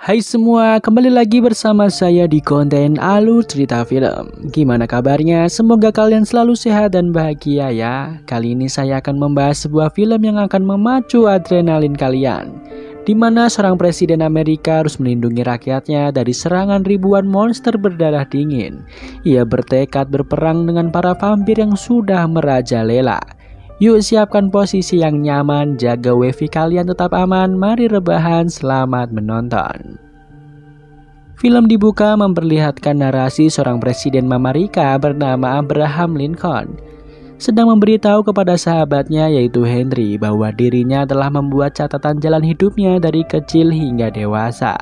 Hai semua, kembali lagi bersama saya di konten Alur Cerita Film. Gimana kabarnya? Semoga kalian selalu sehat dan bahagia ya. Kali ini saya akan membahas sebuah film yang akan memacu adrenalin kalian, di mana seorang presiden Amerika harus melindungi rakyatnya dari serangan ribuan monster berdarah dingin. Ia bertekad berperang dengan para vampir yang sudah merajalela. Yuk siapkan posisi yang nyaman, jaga wifi kalian tetap aman, mari rebahan, selamat menonton. Film dibuka memperlihatkan narasi seorang presiden Amerika bernama Abraham Lincoln sedang memberitahu kepada sahabatnya yaitu Henry bahwa dirinya telah membuat catatan jalan hidupnya dari kecil hingga dewasa.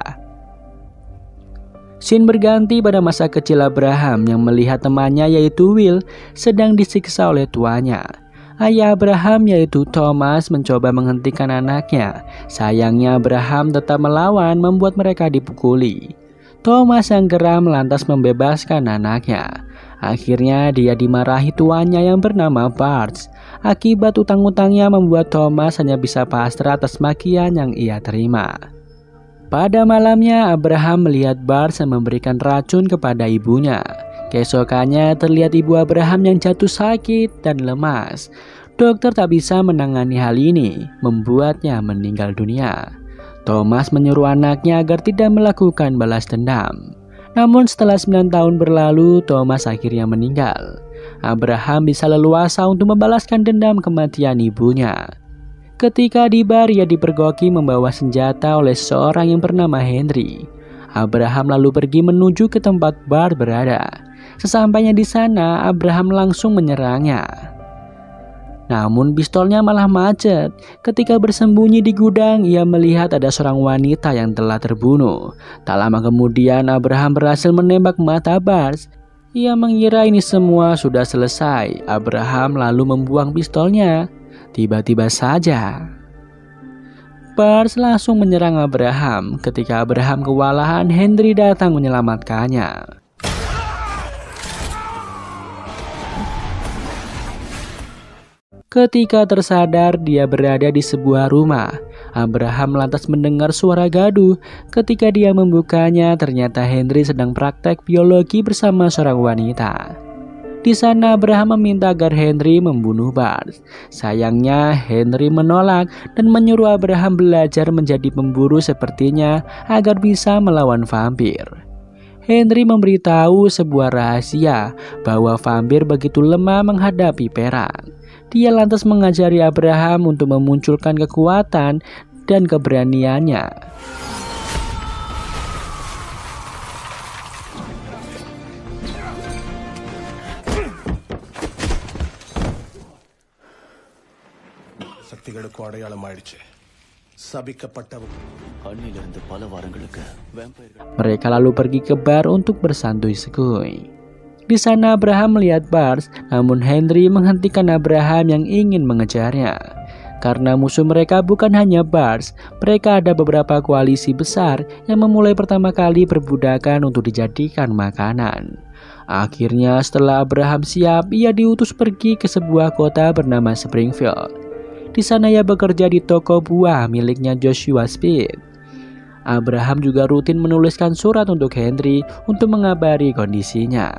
Scene berganti pada masa kecil Abraham yang melihat temannya yaitu Will sedang disiksa oleh tuanya. Ayah Abraham yaitu Thomas mencoba menghentikan anaknya. Sayangnya Abraham tetap melawan membuat mereka dipukuli. Thomas yang geram lantas membebaskan anaknya. Akhirnya dia dimarahi tuannya yang bernama Bart. Akibat utang-utangnya membuat Thomas hanya bisa pasrah atas makian yang ia terima. Pada malamnya Abraham melihat Bart memberikan racun kepada ibunya. Keesokannya terlihat ibu Abraham yang jatuh sakit dan lemas. Dokter tak bisa menangani hal ini, membuatnya meninggal dunia. Thomas menyuruh anaknya agar tidak melakukan balas dendam. Namun setelah 9 tahun berlalu, Thomas akhirnya meninggal. Abraham bisa leluasa untuk membalaskan dendam kematian ibunya. Ketika di bar, ia dipergoki membawa senjata oleh seorang yang bernama Henry. Abraham lalu pergi menuju ke tempat Bart berada. Sesampainya di sana, Abraham langsung menyerangnya. Namun pistolnya malah macet. Ketika bersembunyi di gudang, ia melihat ada seorang wanita yang telah terbunuh. Tak lama kemudian, Abraham berhasil menembak mata Bart. Ia mengira ini semua sudah selesai. Abraham lalu membuang pistolnya. Tiba-tiba saja Bart langsung menyerang Abraham. Ketika Abraham kewalahan, Henry datang menyelamatkannya. Ketika tersadar, dia berada di sebuah rumah. Abraham lantas mendengar suara gaduh. Ketika dia membukanya, ternyata Henry sedang praktek biologi bersama seorang wanita. Di sana Abraham meminta agar Henry membunuh Bart. Sayangnya Henry menolak dan menyuruh Abraham belajar menjadi pemburu sepertinya agar bisa melawan vampir. Henry memberitahu sebuah rahasia bahwa vampir begitu lemah menghadapi perang. Dia lantas mengajari Abraham untuk memunculkan kekuatan dan keberaniannya. சக்திகளுக்கு அடையாளமாயிடுச்சு. Mereka lalu pergi ke bar untuk bersantuy-sekuy. Di sana Abraham melihat Bart, namun Henry menghentikan Abraham yang ingin mengejarnya. Karena musuh mereka bukan hanya Bart, mereka ada beberapa koalisi besar yang memulai pertama kali perbudakan untuk dijadikan makanan. Akhirnya setelah Abraham siap, ia diutus pergi ke sebuah kota bernama Springfield. Di sana ia bekerja di toko buah miliknya Joshua Speed. Abraham juga rutin menuliskan surat untuk Henry untuk mengabari kondisinya.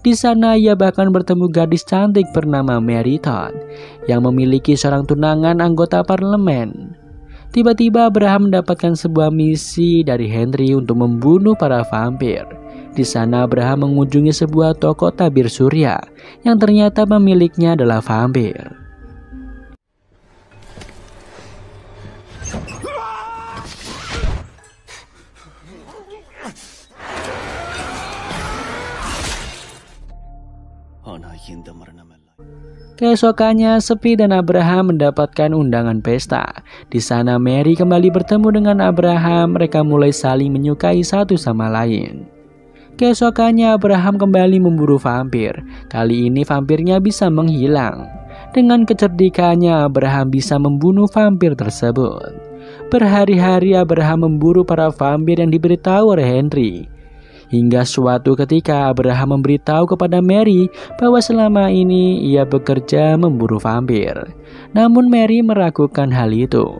Di sana ia bahkan bertemu gadis cantik bernama Mary Todd yang memiliki seorang tunangan anggota parlemen. Tiba-tiba Abraham mendapatkan sebuah misi dari Henry untuk membunuh para vampir. Di sana Abraham mengunjungi sebuah toko tabir surya yang ternyata pemiliknya adalah vampir. Keesokannya, Speed dan Abraham mendapatkan undangan pesta. Di sana Mary kembali bertemu dengan Abraham. Mereka mulai saling menyukai satu sama lain. Keesokannya Abraham kembali memburu vampir. Kali ini vampirnya bisa menghilang. Dengan kecerdikannya Abraham bisa membunuh vampir tersebut. Berhari-hari Abraham memburu para vampir yang diberitahu oleh Henry. Hingga suatu ketika Abraham memberitahu kepada Mary bahwa selama ini ia bekerja memburu vampir. Namun Mary meragukan hal itu.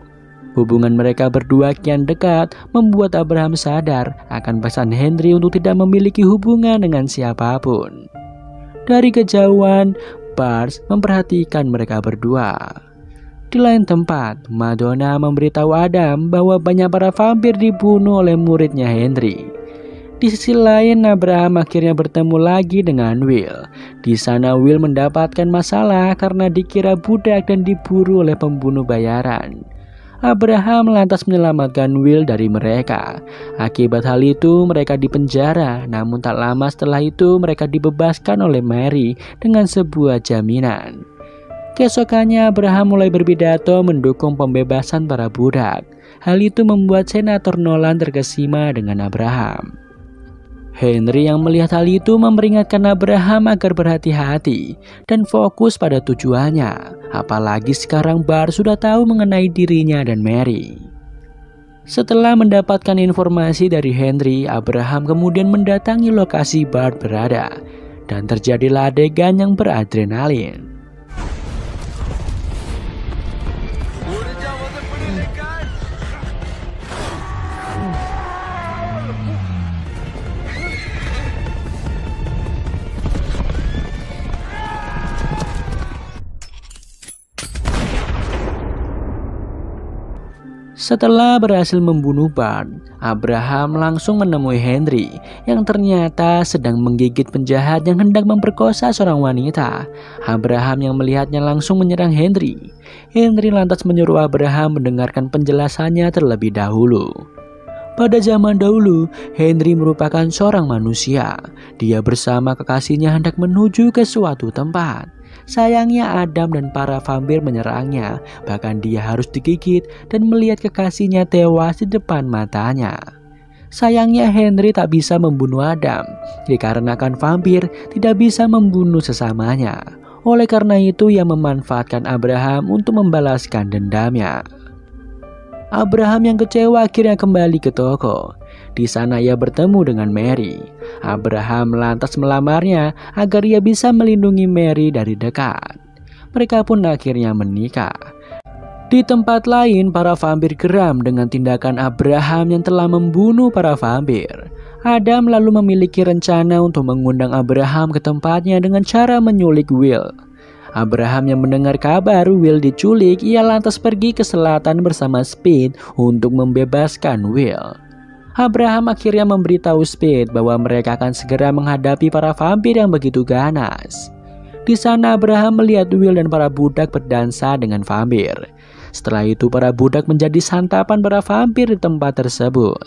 Hubungan mereka berdua kian dekat membuat Abraham sadar akan pesan Henry untuk tidak memiliki hubungan dengan siapapun. Dari kejauhan, Bart memperhatikan mereka berdua. Di lain tempat, Madonna memberitahu Adam bahwa banyak para vampir dibunuh oleh muridnya Henry. Di sisi lain, Abraham akhirnya bertemu lagi dengan Will. Di sana Will mendapatkan masalah karena dikira budak dan diburu oleh pembunuh bayaran. Abraham lantas menyelamatkan Will dari mereka. Akibat hal itu, mereka dipenjara. Namun tak lama setelah itu, mereka dibebaskan oleh Mary dengan sebuah jaminan. Keesokannya, Abraham mulai berpidato mendukung pembebasan para budak. Hal itu membuat Senator Nolan terkesima dengan Abraham. Henry yang melihat hal itu memperingatkan Abraham agar berhati-hati dan fokus pada tujuannya. Apalagi sekarang Bart sudah tahu mengenai dirinya dan Mary. Setelah mendapatkan informasi dari Henry, Abraham kemudian mendatangi lokasi Bart berada. Dan terjadilah adegan yang beradrenalin. Setelah berhasil membunuh Bart, Abraham langsung menemui Henry yang ternyata sedang menggigit penjahat yang hendak memperkosa seorang wanita. Abraham yang melihatnya langsung menyerang Henry. Henry lantas menyuruh Abraham mendengarkan penjelasannya terlebih dahulu. Pada zaman dahulu, Henry merupakan seorang manusia. Dia bersama kekasihnya hendak menuju ke suatu tempat. Sayangnya Adam dan para vampir menyerangnya, bahkan dia harus digigit dan melihat kekasihnya tewas di depan matanya. Sayangnya Henry tak bisa membunuh Adam, dikarenakan vampir tidak bisa membunuh sesamanya. Oleh karena itu ia memanfaatkan Abraham untuk membalaskan dendamnya. Abraham yang kecewa akhirnya kembali ke toko. Di sana ia bertemu dengan Mary. Abraham lantas melamarnya agar ia bisa melindungi Mary dari dekat. Mereka pun akhirnya menikah. Di tempat lain, para vampir geram dengan tindakan Abraham yang telah membunuh para vampir. Adam lalu memiliki rencana untuk mengundang Abraham ke tempatnya dengan cara menyulik Will. Abraham yang mendengar kabar Will diculik, ia lantas pergi ke selatan bersama Speed untuk membebaskan Will. Abraham akhirnya memberitahu Speed bahwa mereka akan segera menghadapi para vampir yang begitu ganas. Di sana Abraham melihat Will dan para budak berdansa dengan vampir. Setelah itu para budak menjadi santapan para vampir di tempat tersebut.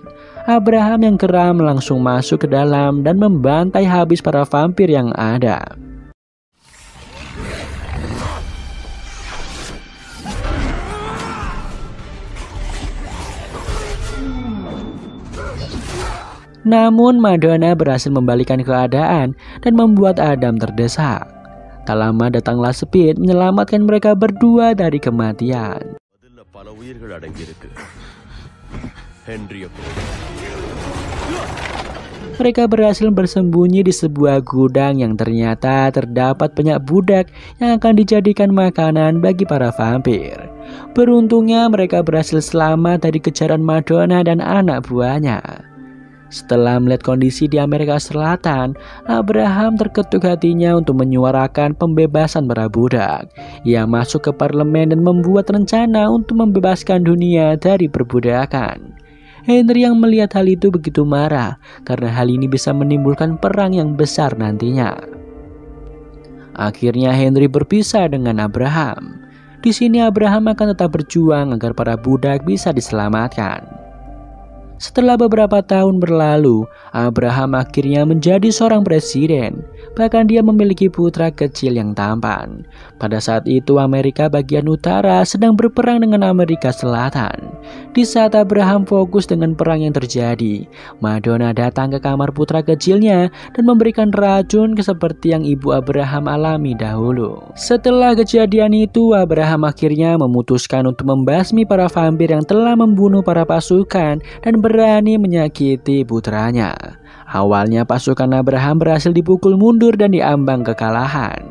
Abraham yang geram langsung masuk ke dalam dan membantai habis para vampir yang ada. Namun Madonna berhasil membalikan keadaan dan membuat Adam terdesak. Tak lama datanglah Speed menyelamatkan mereka berdua dari kematian. Mereka berhasil bersembunyi di sebuah gudang yang ternyata terdapat banyak budak yang akan dijadikan makanan bagi para vampir. Beruntungnya mereka berhasil selamat dari kejaran Madonna dan anak buahnya. Setelah melihat kondisi di Amerika Selatan, Abraham terketuk hatinya untuk menyuarakan pembebasan para budak. Ia masuk ke parlemen dan membuat rencana untuk membebaskan dunia dari perbudakan. Henry yang melihat hal itu begitu marah karena hal ini bisa menimbulkan perang yang besar nantinya. Akhirnya Henry berpisah dengan Abraham. Di sini Abraham akan tetap berjuang agar para budak bisa diselamatkan. Setelah beberapa tahun berlalu, Abraham akhirnya menjadi seorang presiden. Bahkan dia memiliki putra kecil yang tampan. Pada saat itu Amerika bagian utara sedang berperang dengan Amerika Selatan. Di saat Abraham fokus dengan perang yang terjadi, Madonna datang ke kamar putra kecilnya dan memberikan racun seperti yang ibu Abraham alami dahulu. Setelah kejadian itu, Abraham akhirnya memutuskan untuk membasmi para vampir yang telah membunuh para pasukan dan berani menyakiti putranya. Awalnya pasukan Abraham berhasil dipukul mundur dan diambang kekalahan.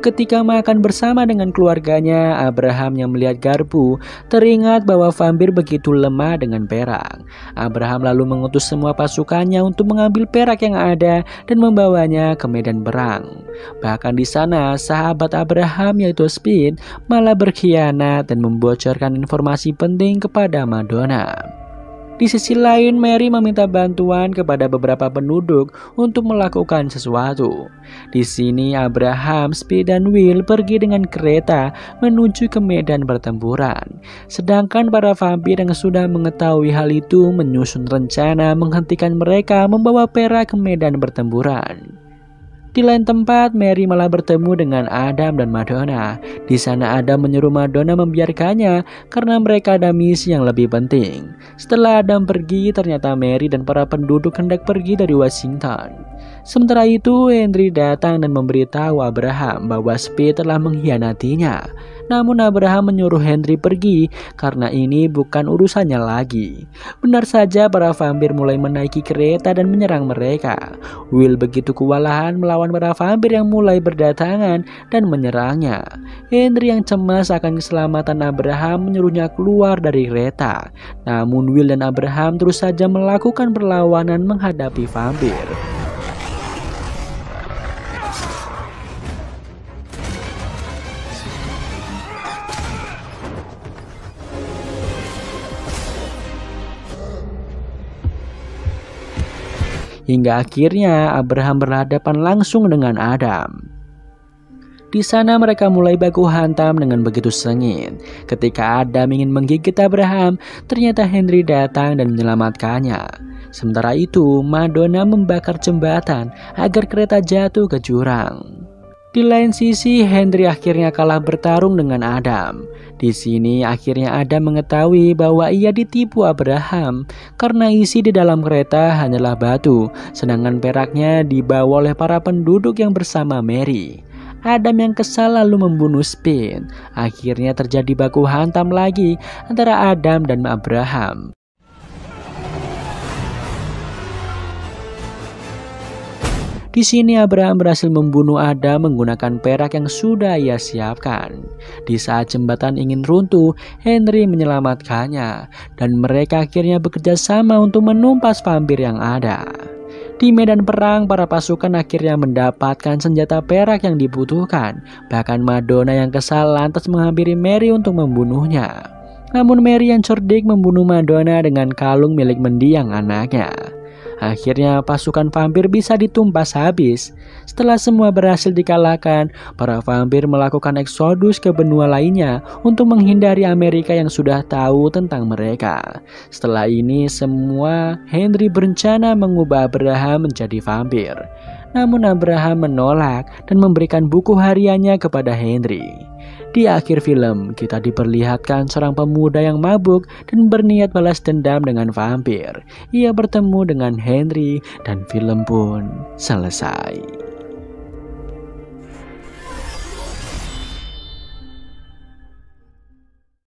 Ketika makan bersama dengan keluarganya, Abraham yang melihat garpu teringat bahwa vampir begitu lemah dengan perak. Abraham lalu mengutus semua pasukannya untuk mengambil perak yang ada dan membawanya ke medan perang. Bahkan di sana, sahabat Abraham yaitu Speed malah berkhianat dan membocorkan informasi penting kepada Madonna. Di sisi lain, Mary meminta bantuan kepada beberapa penduduk untuk melakukan sesuatu. Di sini, Abraham, Speed, dan Will pergi dengan kereta menuju ke medan pertempuran. Sedangkan para vampir yang sudah mengetahui hal itu menyusun rencana menghentikan mereka membawa perak ke medan pertempuran. Di lain tempat, Mary malah bertemu dengan Adam dan Madonna. Di sana Adam menyuruh Madonna membiarkannya karena mereka ada misi yang lebih penting. Setelah Adam pergi, ternyata Mary dan para penduduk hendak pergi dari Washington. Sementara itu, Henry datang dan memberitahu Abraham bahwa Speed telah mengkhianatinya. Namun Abraham menyuruh Henry pergi karena ini bukan urusannya lagi. Benar saja, para vampir mulai menaiki kereta dan menyerang mereka. Will begitu kewalahan melawan para vampir yang mulai berdatangan dan menyerangnya. Henry yang cemas akan keselamatan Abraham menyuruhnya keluar dari kereta. Namun Will dan Abraham terus saja melakukan perlawanan menghadapi vampir. Hingga akhirnya Abraham berhadapan langsung dengan Adam. Di sana mereka mulai baku hantam dengan begitu sengit. Ketika Adam ingin menggigit Abraham, ternyata Henry datang dan menyelamatkannya. Sementara itu, Madonna membakar jembatan agar kereta jatuh ke jurang. Di lain sisi, Henry akhirnya kalah bertarung dengan Adam. Di sini akhirnya Adam mengetahui bahwa ia ditipu Abraham karena isi di dalam kereta hanyalah batu, sedangkan peraknya dibawa oleh para penduduk yang bersama Mary. Adam yang kesal lalu membunuh Speed. Akhirnya terjadi baku hantam lagi antara Adam dan Abraham. Di sini Abraham berhasil membunuh Adam menggunakan perak yang sudah ia siapkan. Di saat jembatan ingin runtuh, Henry menyelamatkannya dan mereka akhirnya bekerja sama untuk menumpas vampir yang ada. Di medan perang, para pasukan akhirnya mendapatkan senjata perak yang dibutuhkan. Bahkan Madonna yang kesal lantas menghampiri Mary untuk membunuhnya. Namun Mary yang cerdik membunuh Madonna dengan kalung milik mendiang anaknya. Akhirnya pasukan vampir bisa ditumpas habis. Setelah semua berhasil dikalahkan, para vampir melakukan eksodus ke benua lainnya untuk menghindari Amerika yang sudah tahu tentang mereka. Setelah ini semua, Henry berencana mengubah Abraham menjadi vampir. Namun Abraham menolak dan memberikan buku hariannya kepada Henry. Di akhir film, kita diperlihatkan seorang pemuda yang mabuk dan berniat balas dendam dengan vampir. Ia bertemu dengan Henry dan film pun selesai.